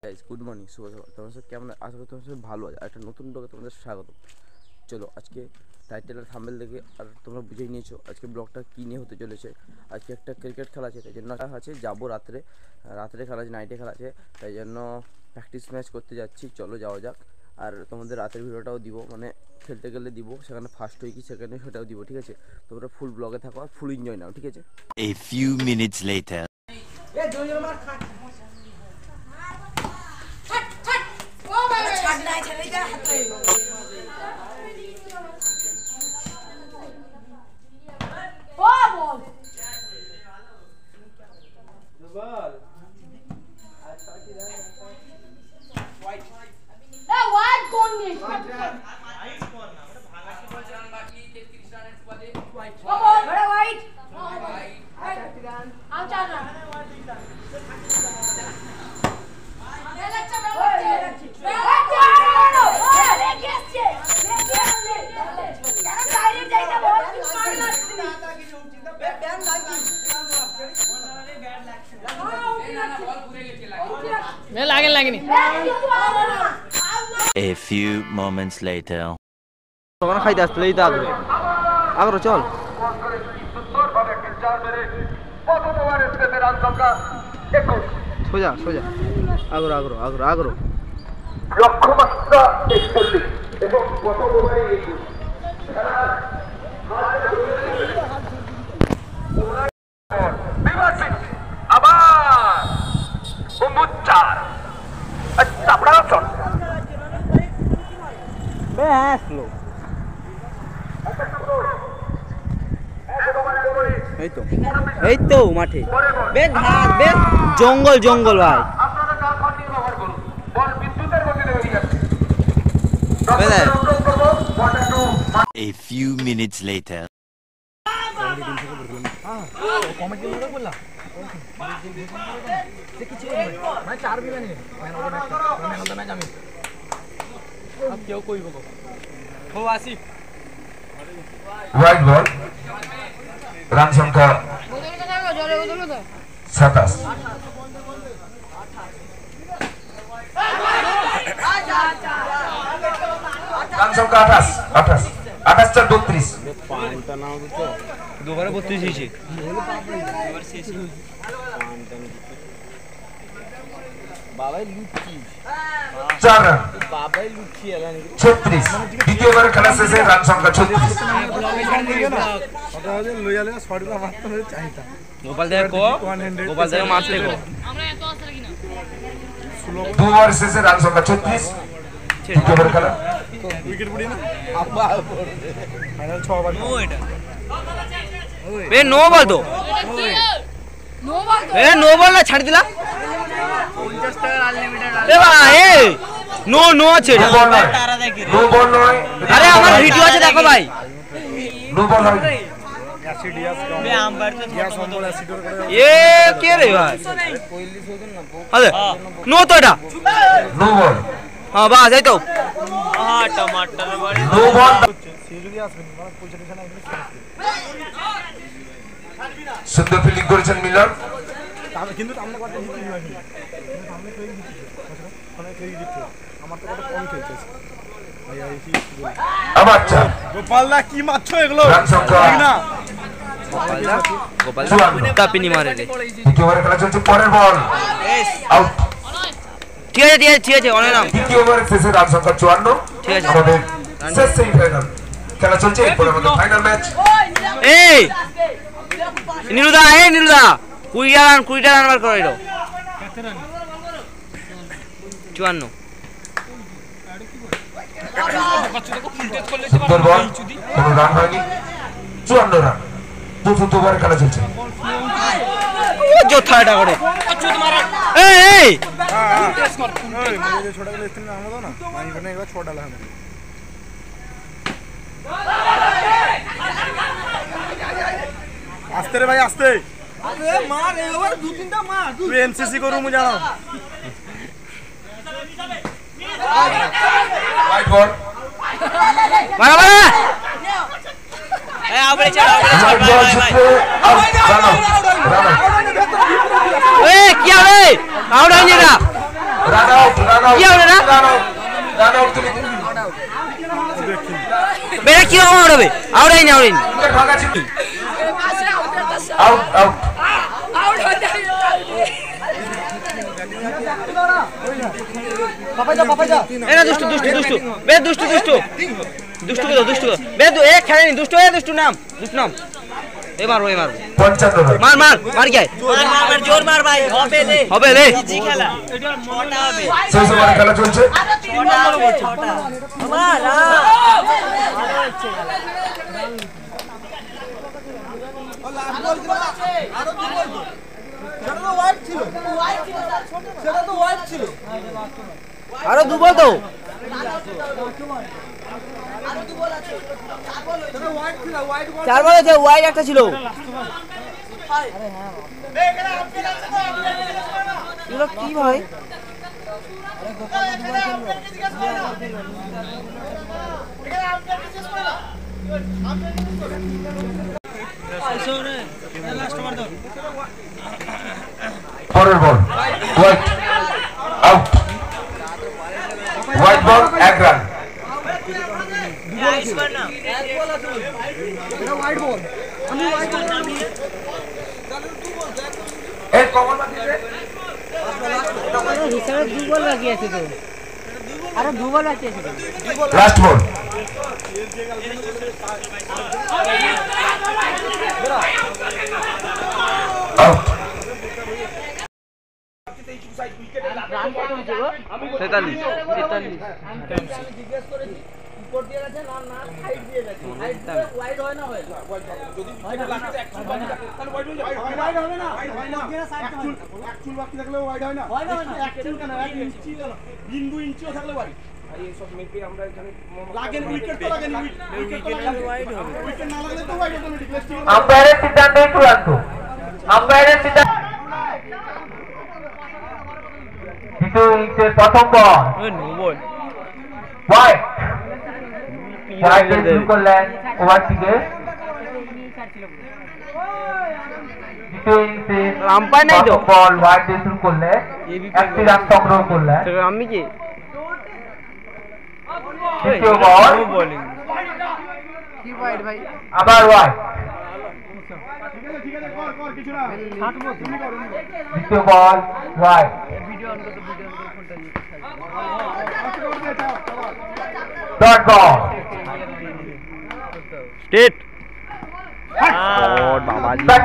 Guys good morning শুভ সকাল। তোমার সাথে কেমন আশা করি তোমার সাথে ভালো আছে। একটা নতুন ব্লগে তোমাদের স্বাগত। চলো আজকে টাইটেল আর থাম্বনেল দেখে আর তোমরা বুঝেই নিয়েছো আজকে ব্লগটা কী নিয়ে হতে চলেছে। আজকে একটা ক্রিকেট খেলা আছে, তাই জন্য আছে যাবো রাত্রে খেলা আছে, নাইটে খেলা আছে, তাই জন্য প্র্যাকটিস ম্যাচ করতে যাচ্ছি। চলো যাওয়া যাক। আর তোমাদের রাতের ভিডিওটাও দিব, মানে খেলতে গেলে দিব, সেখানে ফার্স্ট হই কি সেখানে সেটাও দিব, ঠিক আছে? তোমরা ফুল ব্লগে থাকো আর ফুল এনজয় নাও, ঠিক আছে? A few minutes later. A few moments later. তোমরা খাইতে আসলে এই তো আগ্রহ চল সোজা সোজা আগ্রহ আগ্রহ আগ্রহ আগ্রহ লক্ষ্যমাত্রা 41 এবং কত ওভারে 21 বিভাজিত আবার মুমুচার চাপড়া চল বেসলো এই তো মাঠে বেশ ঘাস বেশ জঙ্গল জঙ্গল ভাই। আপনারা কার ফাঁকি ব্যবহার করুন, বল বিদ্যুতের গতিতে বেরিয়ে যাচ্ছে। A few minutes later. White ball, run সংখ্যা 27, রান সংখ্যা 28 28 দুবারে 32 হয়েছে। বাবাই লুচি 4 রান বাবাই লুচি এলা 36। দ্বিতীয় ওভারের খেলা শেষে রান সংখ্যা 36। গোপাল দেব মারতে গো দু ওভার শেষে রান সংখ্যা 36। দ্বিতীয় ওভারের খেলা উইকেট পড়ি না আব্বা ফাইনাল 6 ওভার নো এটা বে নো বল তো নো বল না ছাড় দিলা 50 টাকা আনলিমিটেড এ ভাই এ নো নো আছে নো বল নয়, আরে আমার ভিডিও আছে দেখো ভাই। নো বল হয় বে আম্পায়ার তো এ কে রে ভাই আরে নো তো এটা নো বল, হ্যাঁ বাস এই তো টমাটার বাড়ি নো বল। সুন্দর ফিল্ডিং করেছেন মিলন, কিন্তু আমরা কথা জিতি না কিন্তু আমরা খেয়ে জিতি মানে খেয়ে জিতছে আমার তো কত কম খেলছে ভাই আইছি আবার চার। গোপালদা কি মারছো এগুলো রান সংখ্যা ঠিক না গোপালদা কাপিনি মারে রে। দ্বিতীয় ওভারে খেলা চলছে, পরের বল আউট। ঠিক আছে অনেক নাম দ্বিতীয় ওভারের শেষে রান সংখ্যা 54। ঠিক আছে। আমাদের শেষ সেমিফাইনাল খেলা চলছে, এরপর আমাদের ফাইনাল ম্যাচ। এই নীলুদা 20 রান বার করে 54। সুন্দর বল, কোনো রান হয়নি, 54 রান। চতুর্থ ওভারে খেলা চলছে, যোথাটা করে এই ছোট গুলো ইস্তিন নাম দাও না আমি বনে একবার ছোট ডালা হবে আস্তে রে ভাই আস্তে আরে মার এবার দু তিনটা মার তুই এনসিসি করু মু জানো রাইট বল, মারা মারা রাইট বল ছুটে out, run out, run out. কি হবে আউট হয়নি না রান আউট কি হবে না? রান আউট তুমি বেটা কি রকম আউট হবে? আউট হয়নি ভাগা ছিল আউট আউট এ না দুষ্টু দুষ্টু দুষ্টু বে দুষ্টু দুষ্টু দুষ্টু কো দুষ্টু বে এ খেলেনি দুষ্টু এ দুষ্টু নাম এ মারো 55 রান মার মার মার কে মার জোর মার ভাই হবে রে ইজি খেলা ছটা হবে শেষ ওভারে খেলা চলছে ছটা মার ভালো হচ্ছে আরো দু বল তো চার বল আছে ওয়াইড একটা ছিল এগুলো কি ভাই পরের বল white out white ball 1 run এই কমন মাটিতে হিসাবে দু বল বাকি আছে তো আরো দু বল বাকি আছে লাস্ট বল আউট 2 ইঞ্চিও থাকলে ওয়াইড সব মেপে আমরা এখানে লাগেন উইকেট তো লাগেন উইকেট তো লাগেন ওয়াইড হবে উইকেট না লাগলে তো ওয়াইড অটোমেটিক আম্পায়ারের সিদ্ধান্তই চূড়ান্ত আম্পায়ারের সিদ্ধান্ত দ্বিতীয় ইনিংসের প্রথম বল হোয়াইট হোয়াইট শুরু করলেন ওভারটিকে দ্বিতীয় ইনিংসে আম্পায়ার নাই তো বল হোয়াইট দিয়ে শুরু করলে একটি রান সংগ্রহ করলেন আমি কি দ্বিতীয় বল আবার হোয়াইট দ্বিতীয় বল হোয়াইট ডট বল স্টেট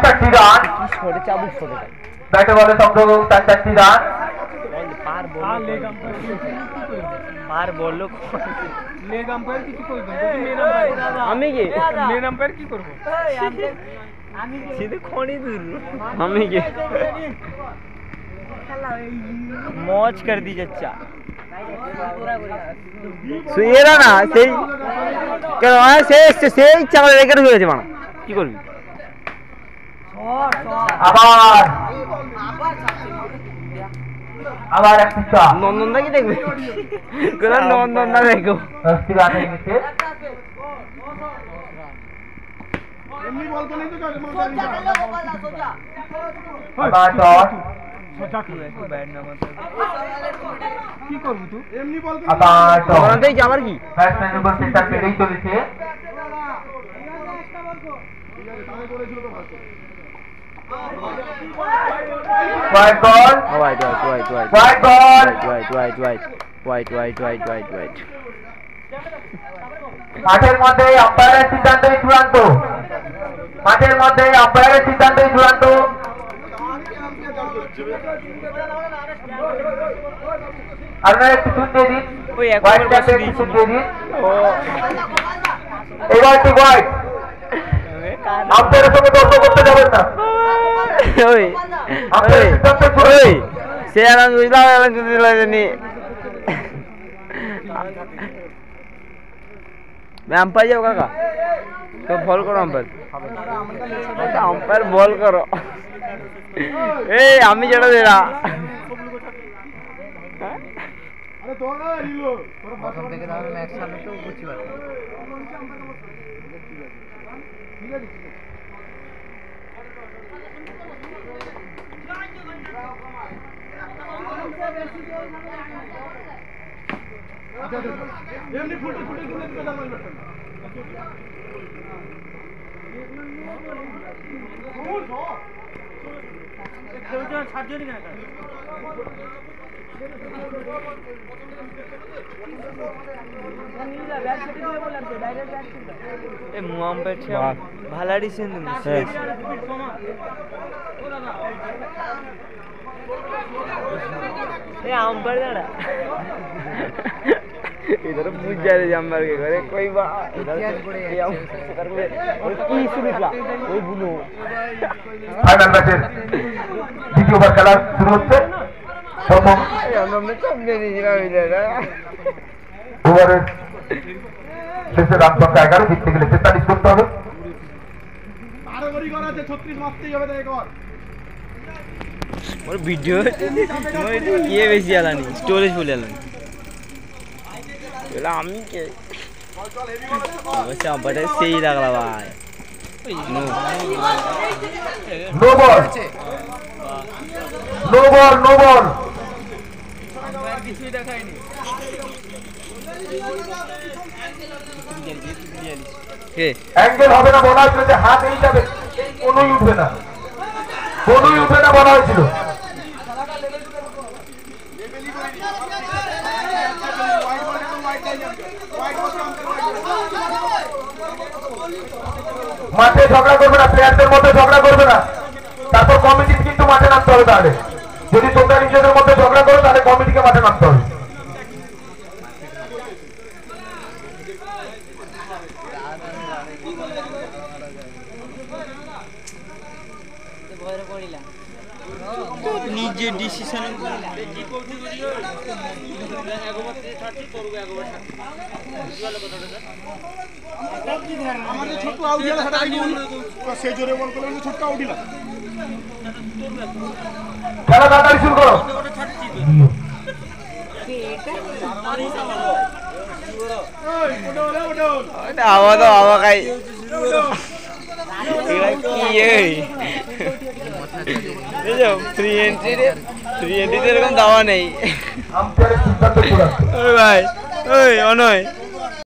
চারটি রান ব্যাটে বলে সংগ্রহ চারটি রান পার বললো লেগ আম্পায়ার কিছু করবে আমি কি মেন আম্পায়ার কি করব सीधे खोनी दूर हमें के मौज कर दी चचा সুইরা না সেই কেন সেই চাল রেকর্ড হয়েছে মানে কি করবি আবার একটি চার নন্দনদা কি দেখবে কোন নন্দনদা দেখো দশটি রান হয়ে গেছে এমনি বল তো নেই তো আবার দশ কি করবি তুই এমনি বল আবার দশ ওখানেই যাবার কি ব্যাটসম্যানের উপর প্রেসার বেড়েই চলেছে white ball white white ball white মাঠের মধ্যে আম্পায়ারের সিদ্ধান্তই চূড়ান্ত মাঠের মধ্যে আম্পায়ারের সিদ্ধান্তই চূড়ান্ত আপনারা একটু শুন দিয়ে দিন ওই এক হোয়াইট ওভার ক্যাপে বসে একটু শুন দিয়ে দিন ও এবার ঠিক হোয়াইট আম্পায়ারের সঙ্গে তর্ক করতে যাবেন না ওই আম্পায়ারের সিদ্ধান্ত ওই চূড়ান্ত সে আর বুঝলাম নি আম্পায়ার যাও কাকা তো বল করো আম্পায়ার বল করো এই আমি যেটা দে না আরে তোরা নিলো প্রথম থেকে তাহলে ম্যাচ সামনে তো বুঝতে পারবো ঠিক আছে এমনি ফুটে ফুটে ফুটে দিতে দাম লাগবে ভালো দিছেন आंबर दाड़ा इधर पूछ जा रहे आंबर के घरे कोई बा इधर ये कर ले और की सुनितला ওই বুনো ফাইনাল ম্যাচের দ্বিতীয় ওভার খেলা শুরু হচ্ছে প্রথম আমরা সামনে নিয়ে যাই ওভারের শেষে রান সংখ্যা 11 জিততে গেলে 43 করতে হবে আরো গড়ি করা আছে 36 মারতেই হবে তাই কর और वीडियो ये বেশি আলানি স্টোরেজ ফুল আলানি এলা আমি কে আচ্ছা বড় সেই লাগলা ভাই নো বল কিছুই দেখায়নি কে অ্যাঙ্গেল হবে না বলা হয়েছিল যে হাত এই যাবে কোনোই উঠবে না বলা হয়েছিল মাঠে ঝগড়া করবে না, প্লেয়ারদের মধ্যে ঝগড়া করবে না, তারপর কমিটি কিন্তু মাঠে নামতে হবে। তাহলে যদি তোমরা নিজেদের মধ্যে ঝগড়া করো তাহলে কমিটিকে মাঠে নামতে হবে। নিজে ডিসিশন আমাদের ছোট আউট গেল সেটা কি সে জোরে বল করলে ছোট আউট দিলা খেলা তাড়াতাড়ি শুরু করো। আওয়া তো আওয়া খাই ফ্রি এন্ট্রি এরকম দাওয়া নেই আম্পায়ারের সিদ্ধান্ত চূড়ান্ত। ভাই ওই অনয়